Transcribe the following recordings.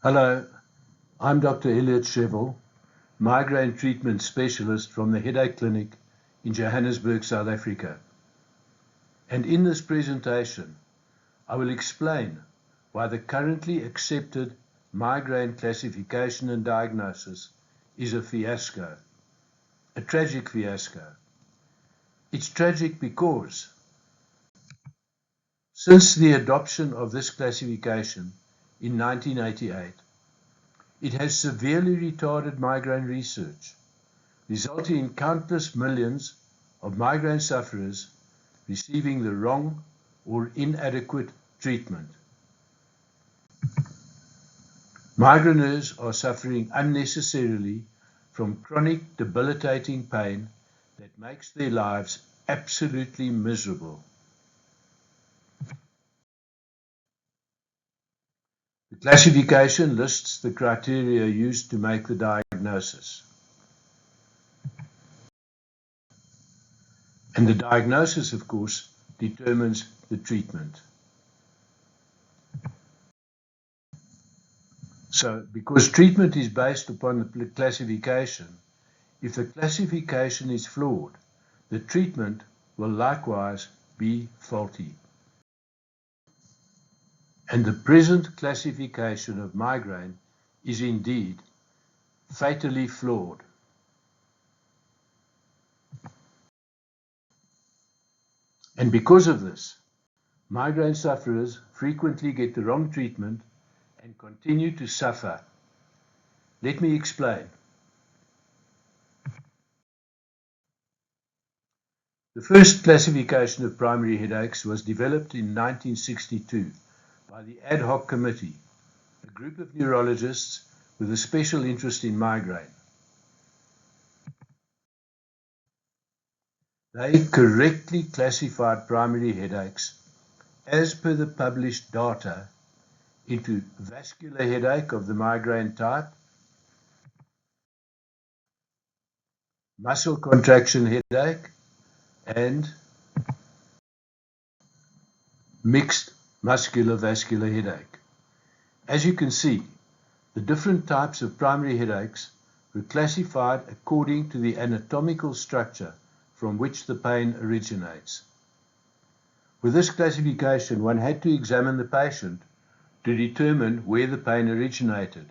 Hello, I'm Dr. Elliot Shevel, migraine treatment specialist from the Headache Clinic in Johannesburg, South Africa. And in this presentation, I will explain why the currently accepted migraine classification and diagnosis is a fiasco, a tragic fiasco. It's tragic because since the adoption of this classification in 1988, it has severely retarded migraine research, resulting in countless millions of migraine sufferers receiving the wrong or inadequate treatment. Migraineurs are suffering unnecessarily from chronic debilitating pain that makes their lives absolutely miserable. The classification lists the criteria used to make the diagnosis. And the diagnosis, of course, determines the treatment. So, because treatment is based upon the classification, if the classification is flawed, the treatment will likewise be faulty. And the present classification of migraine is indeed fatally flawed. And because of this, migraine sufferers frequently get the wrong treatment and continue to suffer. Let me explain. The first classification of primary headaches was developed in 1962 by the Ad Hoc Committee, a group of neurologists with a special interest in migraine. They correctly classified primary headaches as per the published data into vascular headache of the migraine type, muscle contraction headache, and mixed muscular-vascular headache. As you can see, the different types of primary headaches were classified according to the anatomical structure from which the pain originates. With this classification, one had to examine the patient to determine where the pain originated,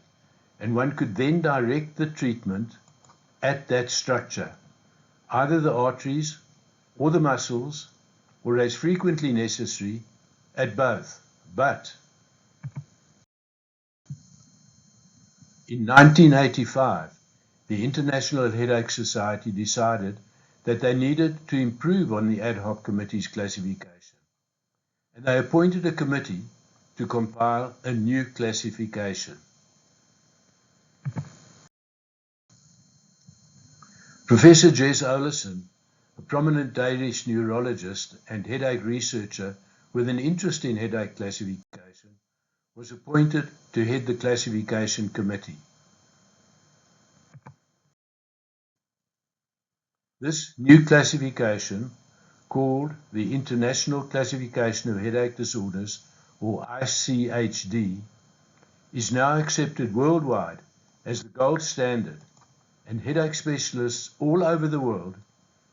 and one could then direct the treatment at that structure, either the arteries or the muscles, or as frequently necessary, at both. But in 1985, the International Headache Society decided that they needed to improve on the Ad Hoc Committee's classification, and they appointed a committee to compile a new classification. Professor Jess Olesen, a prominent Danish neurologist and headache researcher with an interest in headache classification, was appointed to head the classification committee. This new classification, called the International Classification of Headache Disorders, or ICHD, is now accepted worldwide as the gold standard, and headache specialists all over the world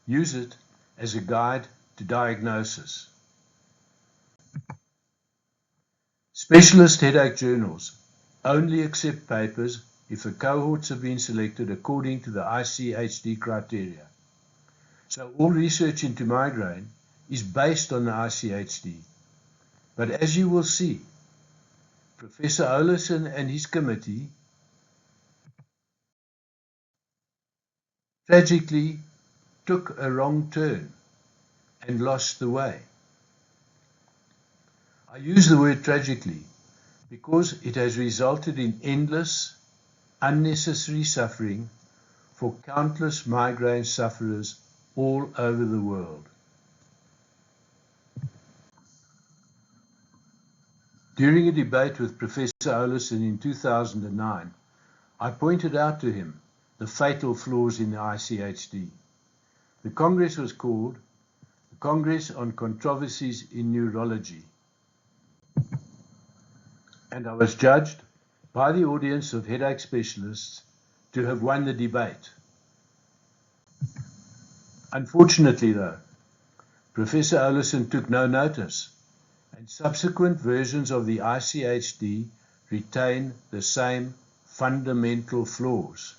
use it as a guide to diagnosis. Specialist headache journals only accept papers if the cohorts have been selected according to the ICHD criteria. So all research into migraine is based on the ICHD. But as you will see, Professor Olesen and his committee tragically took a wrong turn and lost the way. I use the word tragically because it has resulted in endless, unnecessary suffering for countless migraine sufferers all over the world. During a debate with Professor Olesen in 2009, I pointed out to him the fatal flaws in the ICHD. The Congress was called the Congress on Controversies in Neurology, and I was judged by the audience of headache specialists to have won the debate. Unfortunately, though, Professor Olison took no notice, and subsequent versions of the ICHD retain the same fundamental flaws.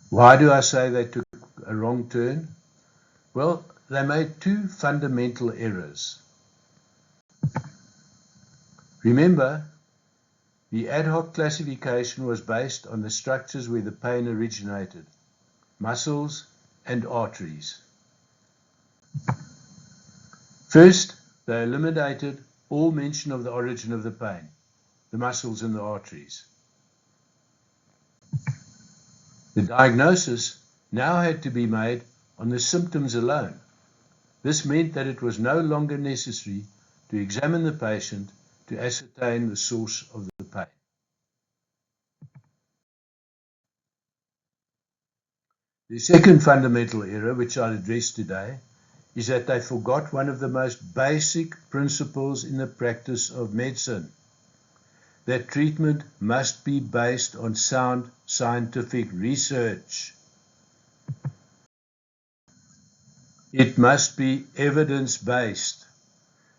Why do I say they took a wrong turn? Well, they made two fundamental errors. Remember, the ad hoc classification was based on the structures where the pain originated, muscles and arteries. First, they eliminated all mention of the origin of the pain, the muscles and the arteries. The diagnosis now had to be made on the symptoms alone. This meant that it was no longer necessary to examine the patient to ascertain the source of the pain. The second fundamental error, which I'll address today, is that they forgot one of the most basic principles in the practice of medicine, that treatment must be based on sound scientific research. It must be evidence-based.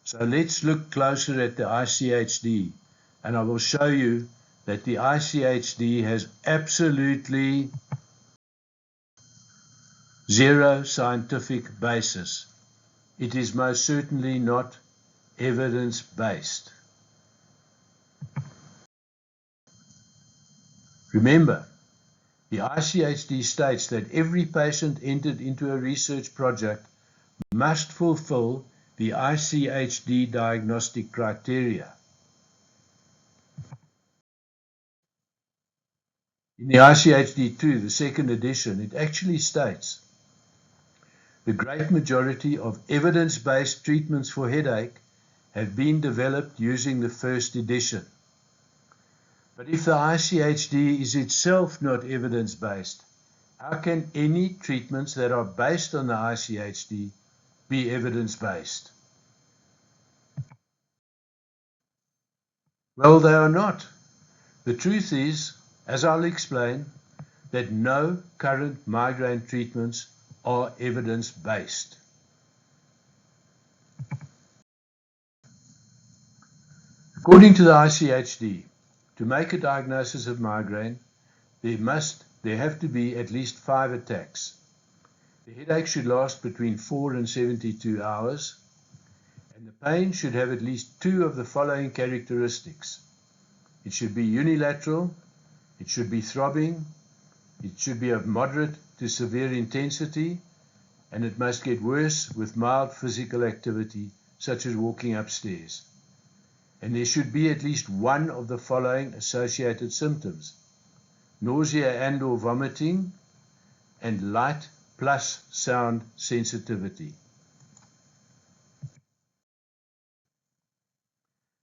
So let's look closer at the ICHD, and I will show you that the ICHD has absolutely zero scientific basis. It is most certainly not evidence-based. Remember, the ICHD states that every patient entered into a research project must fulfill the ICHD diagnostic criteria. In the ICHD-2, the second edition, it actually states the great majority of evidence-based treatments for headache have been developed using the first edition. But if the ICHD is itself not evidence-based, how can any treatments that are based on the ICHD be evidence-based? Well, they are not. The truth is, as I'll explain, that no current migraine treatments are evidence-based. According to the ICHD, to make a diagnosis of migraine, there have to be at least 5 attacks. The headache should last between 4 and 72 hours, and the pain should have at least 2 of the following characteristics. It should be unilateral, it should be throbbing, it should be of moderate to severe intensity, and it must get worse with mild physical activity, such as walking upstairs. And there should be at least one of the following associated symptoms: nausea and or vomiting, and light plus sound sensitivity.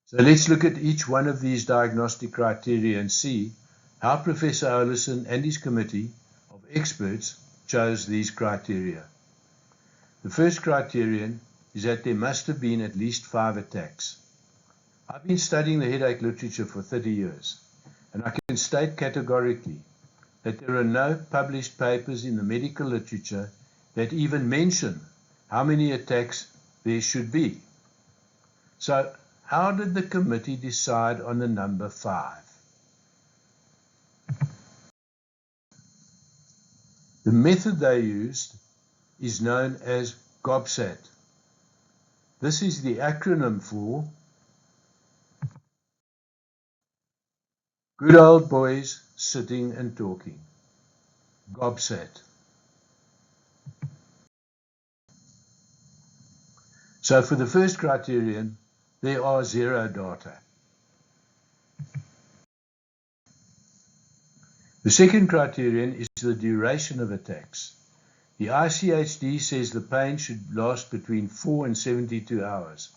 So let's look at each one of these diagnostic criteria and see how Professor Olison and his committee of experts chose these criteria. The first criterion is that there must have been at least 5 attacks. I've been studying the headache literature for 30 years, and I can state categorically that there are no published papers in the medical literature that even mention how many attacks there should be. So, how did the committee decide on the number 5? The method they used is known as GOBSAT. This is the acronym for Good Old Boys Sitting and Talking. GOBSAT. So for the first criterion, there are 0 data. The second criterion is the duration of attacks. The ICHD says the pain should last between 4 and 72 hours.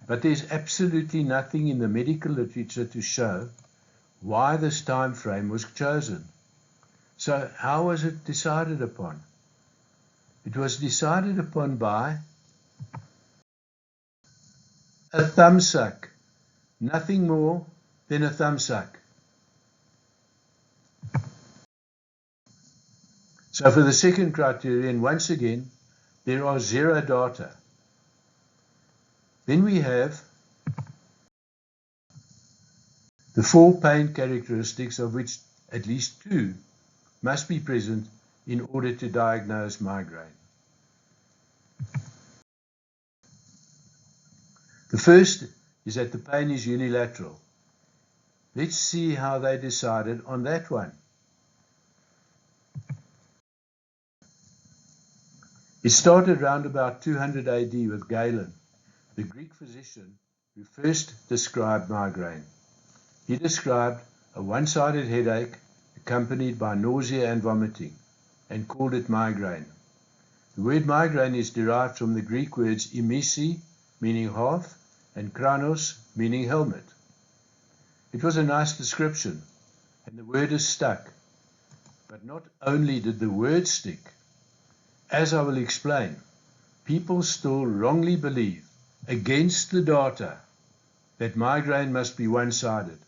But there's absolutely nothing in the medical literature to show why this time frame was chosen. So how was it decided upon? It was decided upon by a thumbsuck, nothing more than a thumbsuck. So for the second criterion, once again, there are zero data. Then we have the 4 pain characteristics, of which at least 2 must be present in order to diagnose migraine. The first is that the pain is unilateral. Let's see how they decided on that one. It started around about 200 AD with Galen, the Greek physician who first described migraine. He described a one-sided headache accompanied by nausea and vomiting, and called it migraine. The word migraine is derived from the Greek words emisi, meaning half, and kranos, meaning helmet. It was a nice description, and the word is stuck. But not only did the word stick, as I will explain, people still wrongly believe, against the data, that migraine must be one-sided.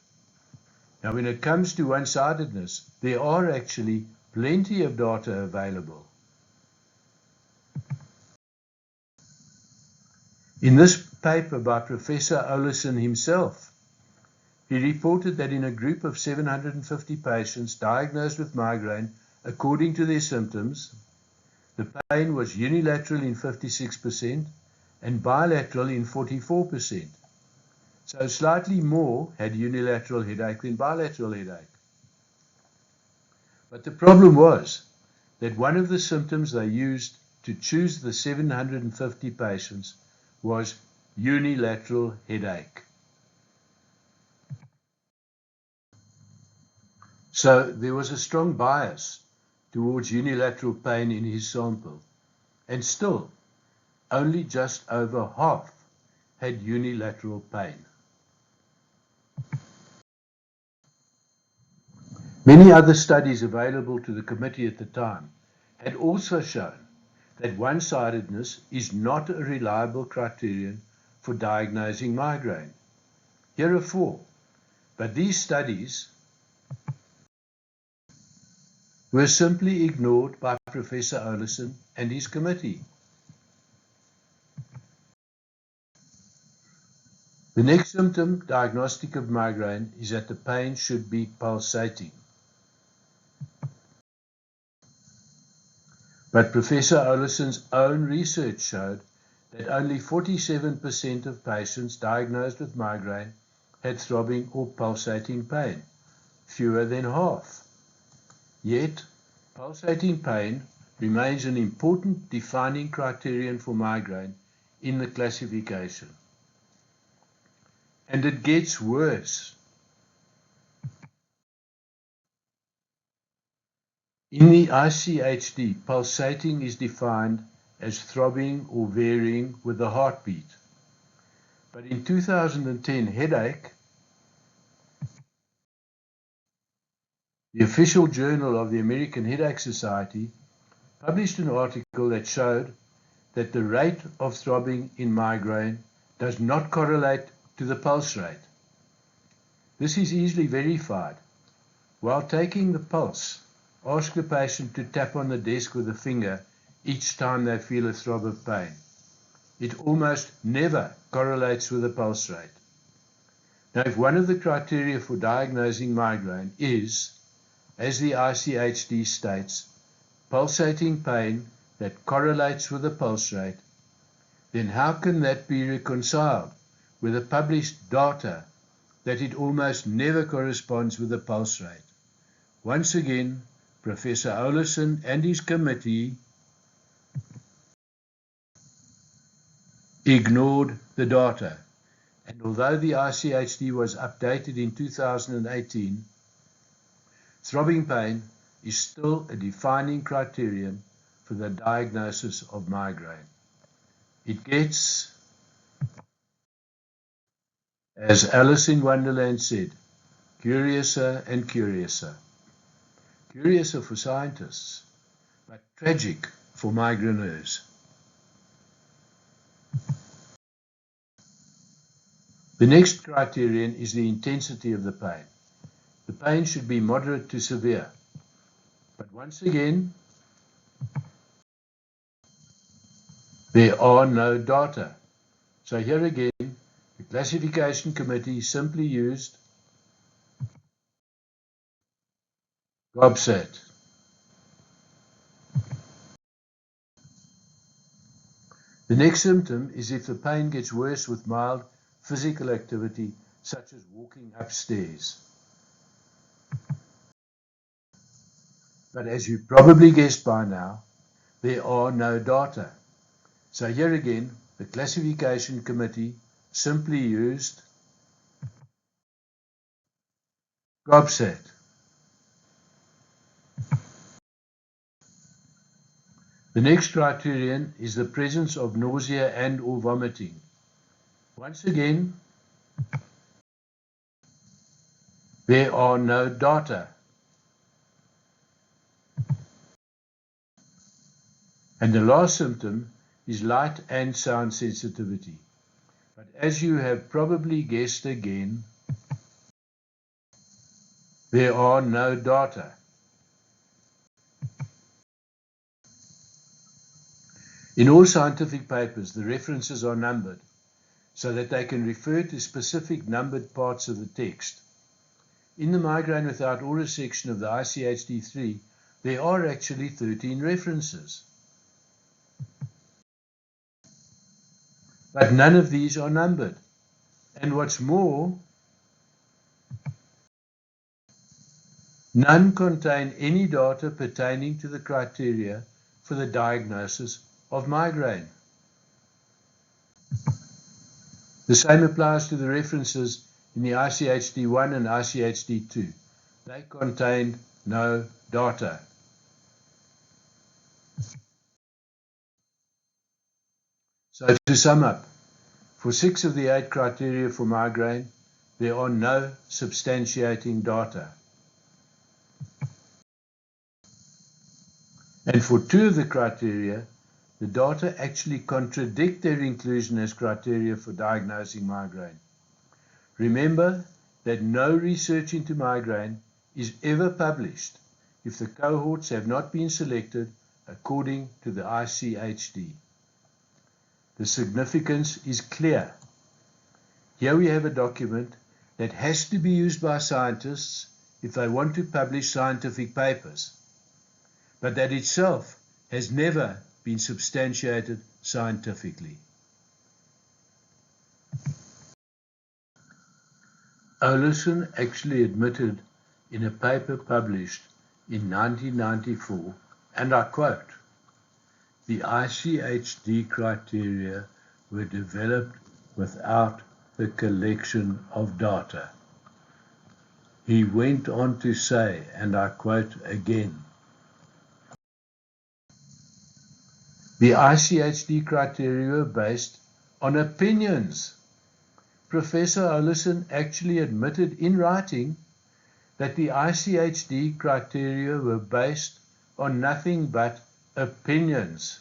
Now, when it comes to one-sidedness, there are actually plenty of data available. In this paper by Professor Olesen himself, he reported that in a group of 750 patients diagnosed with migraine, according to their symptoms, the pain was unilateral in 56% and bilateral in 44%. So slightly more had unilateral headache than bilateral headache. But the problem was that one of the symptoms they used to choose the 750 patients was unilateral headache. So there was a strong bias towards unilateral pain in his sample, and still only just over half had unilateral pain. Many other studies available to the committee at the time had also shown that one-sidedness is not a reliable criterion for diagnosing migraine. Here are 4, but these studies were simply ignored by Professor Olesen and his committee. The next symptom diagnostic of migraine is that the pain should be pulsating. But Professor Olesen's own research showed that only 47% of patients diagnosed with migraine had throbbing or pulsating pain, fewer than half. Yet, pulsating pain remains an important defining criterion for migraine in the classification. And it gets worse. In the ICHD, pulsating is defined as throbbing or varying with the heartbeat. But in 2010, Headache, the official journal of the American Headache Society, published an article that showed that the rate of throbbing in migraine does not correlate to the pulse rate. This is easily verified. While taking the pulse, ask the patient to tap on the desk with a finger each time they feel a throb of pain. It almost never correlates with the pulse rate. Now, if one of the criteria for diagnosing migraine is, as the ICHD states, pulsating pain that correlates with the pulse rate, then how can that be reconciled with the published data that it almost never corresponds with the pulse rate? Once again, Professor Olesen and his committee ignored the data. And although the ICHD was updated in 2018, throbbing pain is still a defining criterion for the diagnosis of migraine. It gets, as Alice in Wonderland said, curiouser and curiouser. Curiouser for scientists, but tragic for migraineurs. The next criterion is the intensity of the pain. The pain should be moderate to severe. But once again, there are no data. So here again, the classification committee simply used GOBSAT. The next symptom is if the pain gets worse with mild physical activity, such as walking upstairs. But as you probably guessed by now, there are no data. So here again, the classification committee simply used GOBSAT. The next criterion is the presence of nausea and or vomiting. Once again, there are no data. And the last symptom is light and sound sensitivity. But as you have probably guessed again, there are no data. In all scientific papers, the references are numbered so that they can refer to specific numbered parts of the text. In the Migraine Without Aura section of the ICHD-3, there are actually 13 references. But none of these are numbered. And what's more, none contain any data pertaining to the criteria for the diagnosis of migraine. The same applies to the references in the ICHD-1 and ICHD-2. They contained no data. So to sum up, for 6 of the 8 criteria for migraine, there are no substantiating data. And for 2 of the criteria, the data actually contradict their inclusion as criteria for diagnosing migraine. Remember that no research into migraine is ever published if the cohorts have not been selected according to the ICHD. The significance is clear. Here we have a document that has to be used by scientists if they want to publish scientific papers, but that itself has never been substantiated scientifically. Olison actually admitted in a paper published in 1994, and I quote, "The ICHD criteria were developed without the collection of data." He went on to say, and I quote again, "The ICHD criteria were based on opinions." Professor Olison actually admitted in writing that the ICHD criteria were based on nothing but opinions.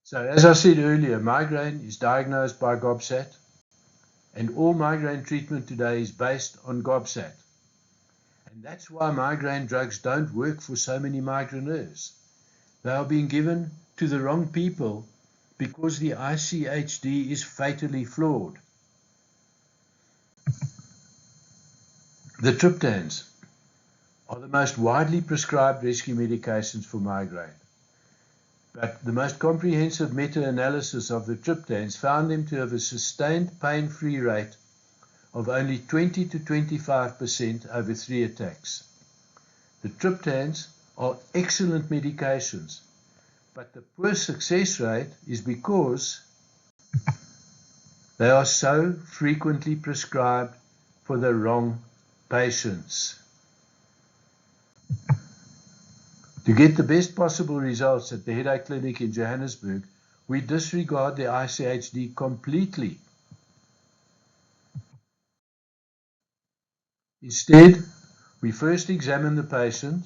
So as I said earlier, migraine is diagnosed by GOBSAT, and all migraine treatment today is based on GOBSAT. And that's why migraine drugs don't work for so many migraineurs. They are being given to the wrong people because the ICHD is fatally flawed. The triptans are the most widely prescribed rescue medications for migraine. But the most comprehensive meta-analysis of the triptans found them to have a sustained pain-free rate of only 20 to 25% over 3 attacks. The triptans are excellent medications, but the poor success rate is because they are so frequently prescribed for the wrong patients. To get the best possible results at the headache clinic in Johannesburg, we disregard the ICHD completely. Instead, we first examine the patient.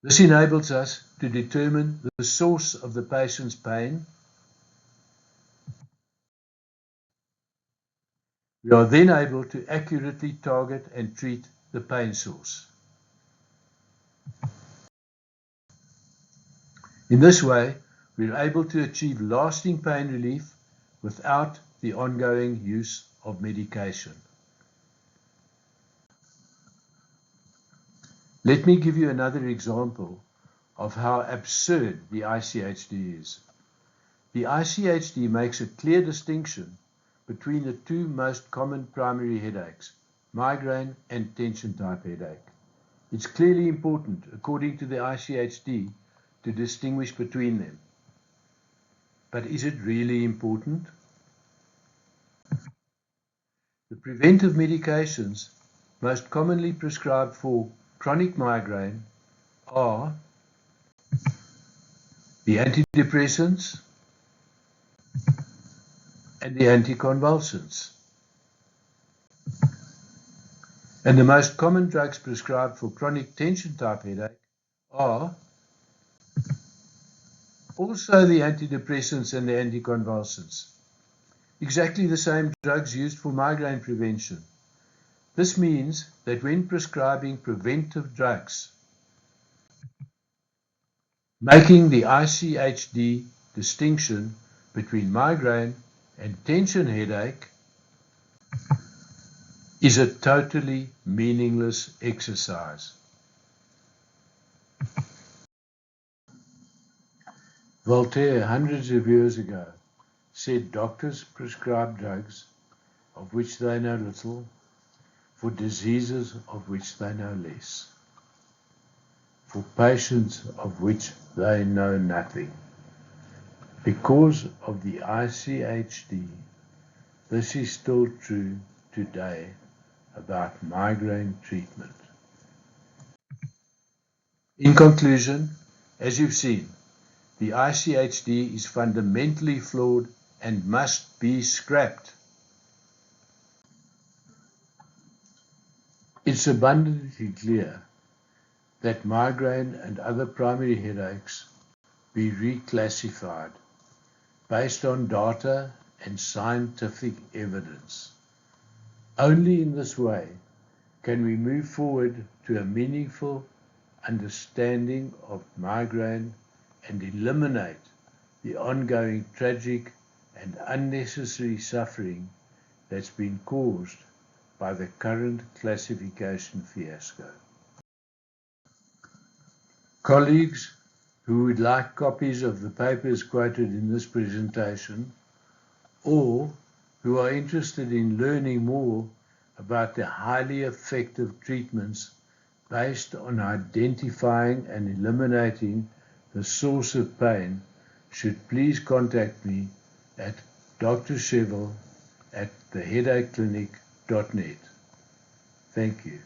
This enables us to determine the source of the patient's pain. We are then able to accurately target and treat the pain source. In this way, we are able to achieve lasting pain relief without the ongoing use of medication. Let me give you another example of how absurd the ICHD is. The ICHD makes a clear distinction between the two most common primary headaches, migraine and tension-type headache. It's clearly important, according to the ICHD, to distinguish between them. But is it really important? The preventive medications most commonly prescribed for chronic migraine are the antidepressants and the anticonvulsants. And the most common drugs prescribed for chronic tension-type headache are also the antidepressants and the anticonvulsants. Exactly the same drugs used for migraine prevention. This means that when prescribing preventive drugs, making the ICHD distinction between migraine and tension headache is a totally meaningless exercise. Voltaire, hundreds of years ago, said doctors prescribe drugs of which they know little for diseases of which they know less, for patients of which they know nothing. Because of the ICHD, this is still true today about migraine treatment. In conclusion, as you've seen, the ICHD is fundamentally flawed and must be scrapped. It's abundantly clear that migraine and other primary headaches be reclassified based on data and scientific evidence. Only in this way can we move forward to a meaningful understanding of migraine and eliminate the ongoing tragic and unnecessary suffering that's been caused by the current classification fiasco. Colleagues who would like copies of the papers quoted in this presentation, or who are interested in learning more about the highly effective treatments based on identifying and eliminating the source of pain, should please contact me at Dr. Shevel at theheadacheclinic.net. Thank you.